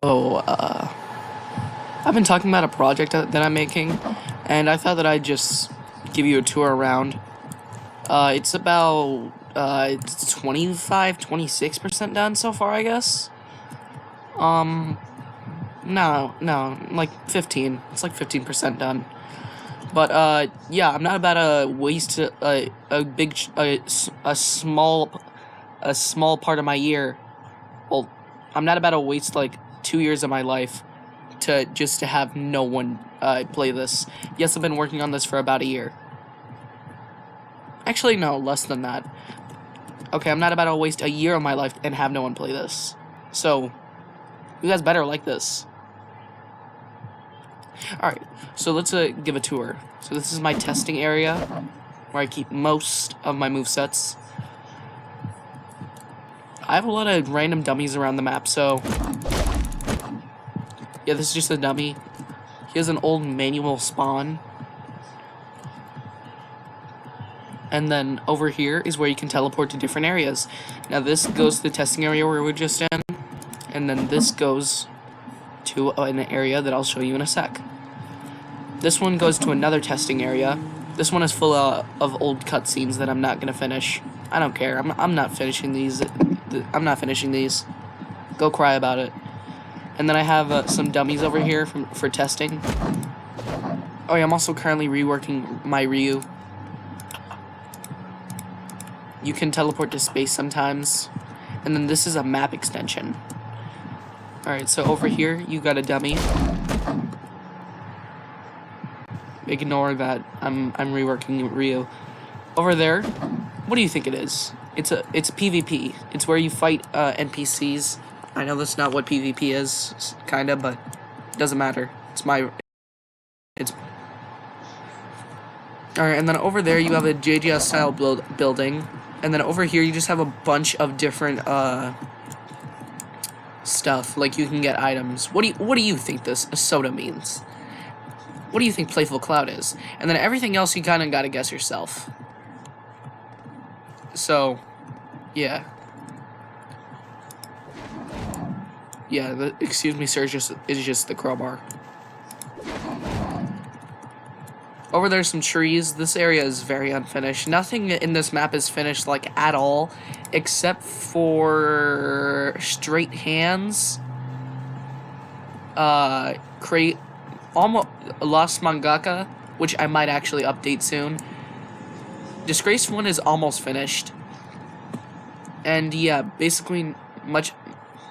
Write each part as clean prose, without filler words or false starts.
Oh, I've been talking about a project that I'm making, and I thought that I'd just give you a tour around. It's about, it's 26% done so far, I guess. Um, no, like 15. It's like 15% done. But, yeah, I'm not about to waste a small part of my year. Well, I'm not about to waste, like, 2 years of my life to have no one play this. Yes, I've been working on this for about a year. Actually, no, less than that. Okay, I'm not about to waste a year of my life and have no one play this. So, you guys better like this. Alright, so let's give a tour. So this is my testing area, where I keep most of my movesets. I have a lot of random dummies around the map, so yeah, this is just a dummy. He has an old manual spawn. And then over here is where you can teleport to different areas. Now this goes to the testing area where we're just in. And then this goes to an area that I'll show you in a sec. This one goes to another testing area. This one is full of old cutscenes that I'm not going to finish. I don't care. I'm not finishing these. I'm not finishing these. Go cry about it. And then I have some dummies over here for testing. Oh yeah, I'm also currently reworking my Ryu. You can teleport to space sometimes. And then this is a map extension. Alright, so over here, you got a dummy. Ignore that I'm reworking Ryu. Over there, what do you think it is? It's PvP. It's where you fight NPCs. I know that's not what PvP is, kinda, but it doesn't matter. It's alright, and then over there you have a JGS style building, and then over here you just have a bunch of different stuff. Like you can get items. What do you think this soda means? What do you think Playful Cloud is? And then everything else you kind of gotta guess yourself. So, yeah. Yeah, excuse me, sir, is just the crowbar. Over there's some trees. This area is very unfinished. Nothing in this map is finished, like, at all, except for straight hands. Create almost Lost Mangaka, which I might actually update soon. Disgraced one is almost finished. And yeah, basically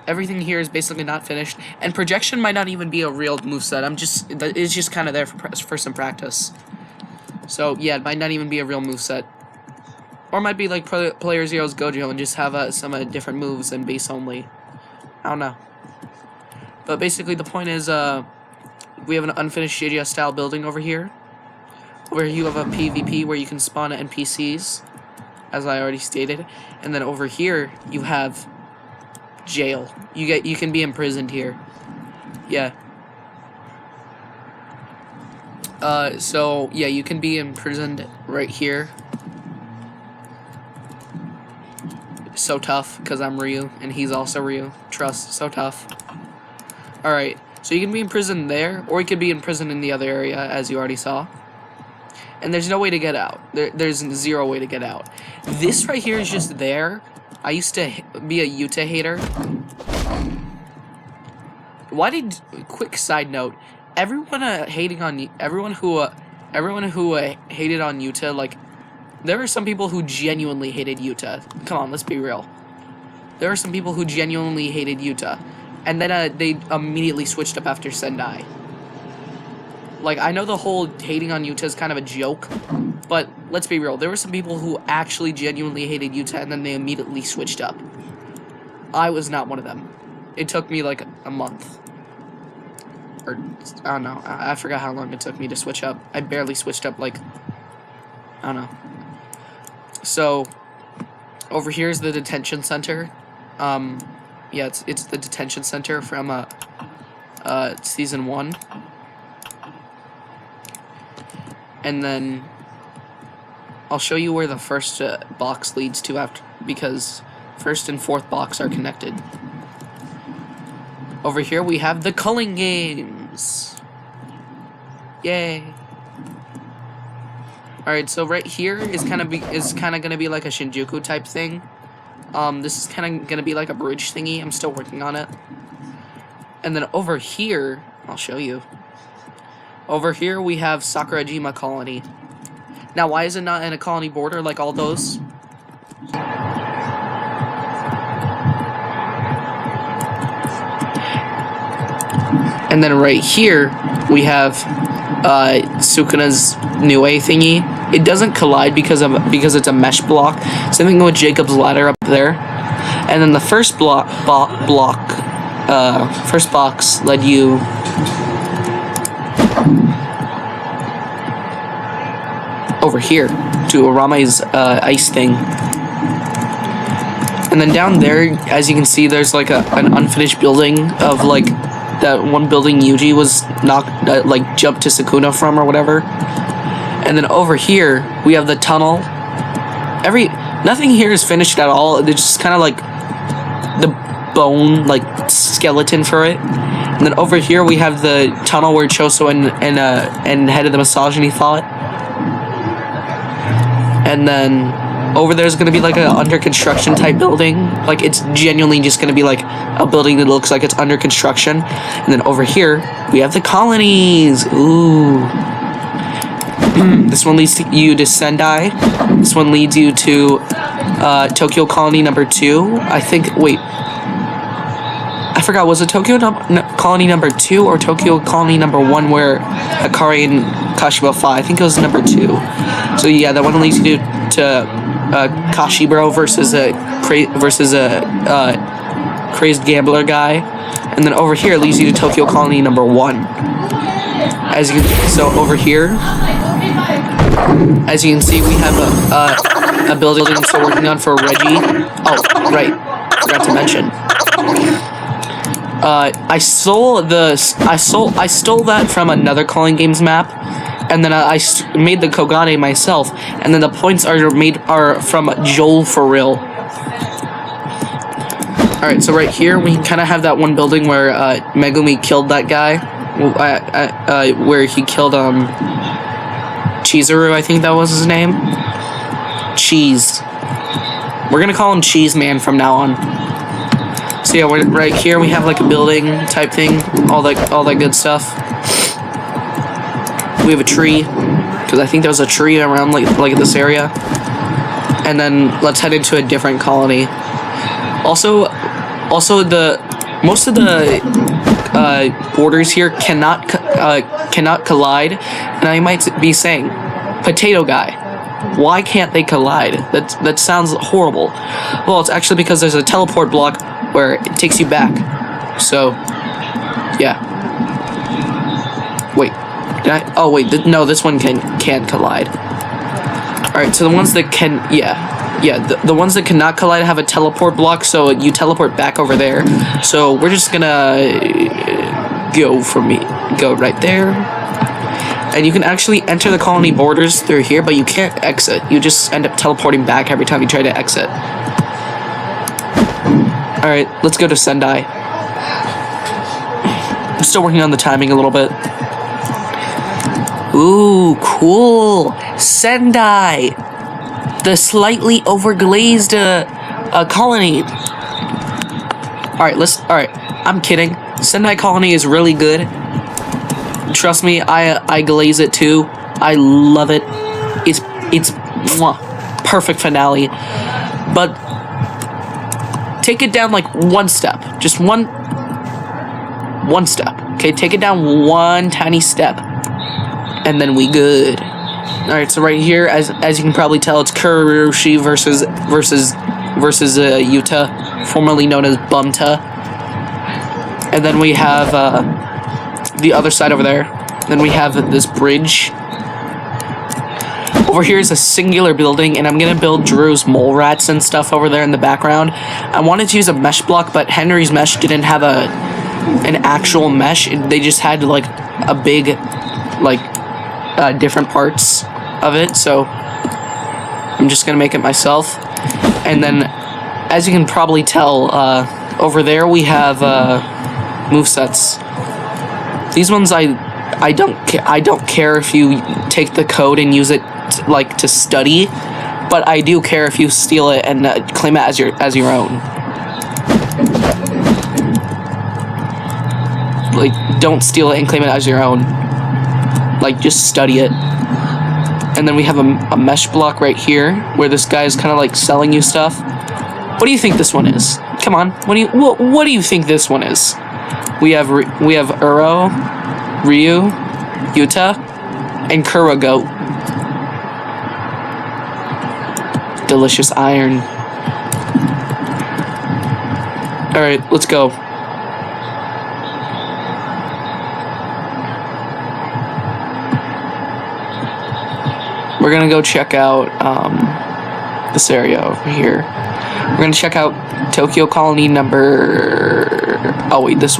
everything here is basically not finished. And projection might not even be a real moveset. It's just kind of there for some practice. So yeah, it might not even be a real moveset. Or it might be like Player Zero's Gojo and just have some different moves and base only. I don't know. But basically the point is, we have an unfinished JGS style building over here, where you have a PvP where you can spawn NPCs, as I already stated, and then over here you have jail. You can be imprisoned here. Yeah. So yeah, you can be imprisoned right here. So tough, because I'm Ryu and he's also Ryu. Trust, so tough. Alright, so you can be imprisoned there, or you could be imprisoned in the other area, as you already saw. And there's no way to get out. There's zero way to get out. This right here is just there. I used to be a Yuta hater. Quick side note, everyone hating on everyone who hated on Yuta, like, there are some people who genuinely hated Yuta. Come on, let's be real. There are some people who genuinely hated Yuta. And then they immediately switched up after Sendai. Like, I know the whole hating on Yuta is kind of a joke, but let's be real. There were some people who actually genuinely hated Yuta, and then they immediately switched up. I was not one of them. It took me, like, a month. Or, I don't know. I forgot how long it took me to switch up. I barely switched up, like, I don't know. So, over here is the detention center. Yeah, it's the detention center from season 1. And then I'll show you where the first box leads to after, because first and fourth box are connected. Over here we have the culling games. Yay. Alright, so right here is kind of gonna be like a Shinjuku type thing. This is kind of gonna be like a bridge thingy. I'm still working on it. And then over here, I'll show you. Over here we have Sakurajima Colony. Now, why is it not in a colony border like all those? And then right here we have Sukuna's Nue thingy. It doesn't collide because it's a mesh block. Same thing with Jacob's Ladder up there. And then the first first box led you over here to Arame's ice thing. And then down there, as you can see, there's like an unfinished building of like that one building Yuji was jumped to Sukuna from or whatever. And then over here we have the tunnel. Nothing here is finished at all. It's just kind of like the bone skeleton for it. And then over here we have the tunnel where Choso and Head of the Misogyny fought. And then over there's gonna be like a under construction type building. Like, it's genuinely just gonna be like a building that looks like it's under construction. And then over here we have the colonies. Ooh. This one leads you to Sendai. This one leads you to Tokyo Colony number 2. I think. Wait. I forgot. Was it Tokyo Colony number 2 or Tokyo Colony number 1 where Akari and Kashiba fought? I think it was number 2. So yeah, that one leads you to Kashibro versus a crazed gambler guy, and then over here leads you to Tokyo Colony number 1. So over here, as you can see, we have a building I'm still working on for Reggie. Oh, right, forgot to mention. I stole that from another Calling Games map. And then I made the Kogane myself, and then the points are from Joel for real. Alright, so right here we kind of have that one building where Megumi killed that guy, where he killed Chizuru, I think that was his name. Cheese. We're gonna call him Cheese Man from now on. So yeah, right here we have like a building type thing, all that good stuff. We have a tree, because I think there's a tree around like this area. And then let's head into a different colony. Also most of the borders here cannot collide, and I might be saying, potato guy, why can't they collide? That sounds horrible. Well, it's actually because there's a teleport block where it takes you back. So yeah. Wait. Oh wait, no, this one can't collide. Alright, so the ones that can, the ones that cannot collide have a teleport block, so you teleport back over there. So we're just gonna go right there. And you can actually enter the colony borders through here, but you can't exit. You just end up teleporting back every time you try to exit. Alright, let's go to Sendai. I'm still working on the timing a little bit. Ooh, cool! Sendai! The slightly overglazed colony. Alright, I'm kidding. Sendai Colony is really good. Trust me, I glaze it too. I love it. It's mwah, perfect finale. But take it down like one step. Just one step. Okay, take it down one tiny step. And then we good. Alright, so right here, as you can probably tell, it's Kurushi versus Yuta, formerly known as Bumta. And then we have the other side over there. Then we have this bridge. Over here is a singular building, and I'm gonna build Drew's mole rats and stuff over there in the background. I wanted to use a mesh block, but Henry's mesh didn't have an actual mesh. They just had like a big different parts of it, so I'm just gonna make it myself. And then, as you can probably tell, over there we have movesets. These ones I don't care if you take the code and use it to study, but I do care if you steal it and claim it as your own. Like, don't steal it and claim it as your own. Like, just study it. And then we have a mesh block right here where this guy is kind of like selling you stuff. What do you think this one is? Come on, what do you think this one is? We have Uro, Ryu, Yuta, and Kurago. Delicious iron. Alright, let's go. We're gonna go check out this area over here. We're gonna check out Tokyo Colony number... Oh wait, this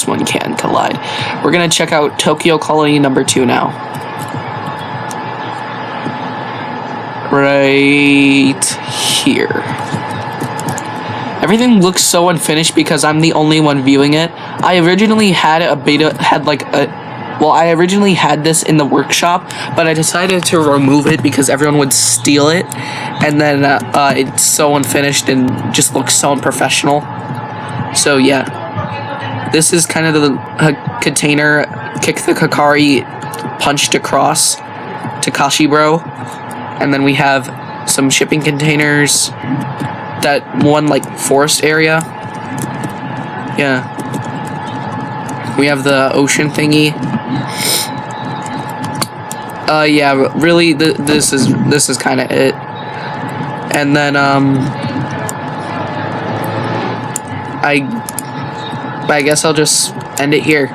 one can collide. We're gonna check out Tokyo Colony number 2 now. Right here. Everything looks so unfinished because I'm the only one viewing it. I originally had I originally had this in the workshop, but I decided to remove it because everyone would steal it, and then it's so unfinished and just looks so unprofessional. So yeah, this is kind of the container, kick the Kakari, punched across, Takashi bro, and then we have some shipping containers, that one like forest area, yeah. We have the ocean thingy. Yeah, really, this is kind of it. And then I guess I'll just end it here.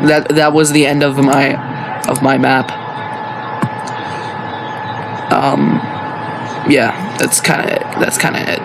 That was the end of my map. Yeah, that's kind of it.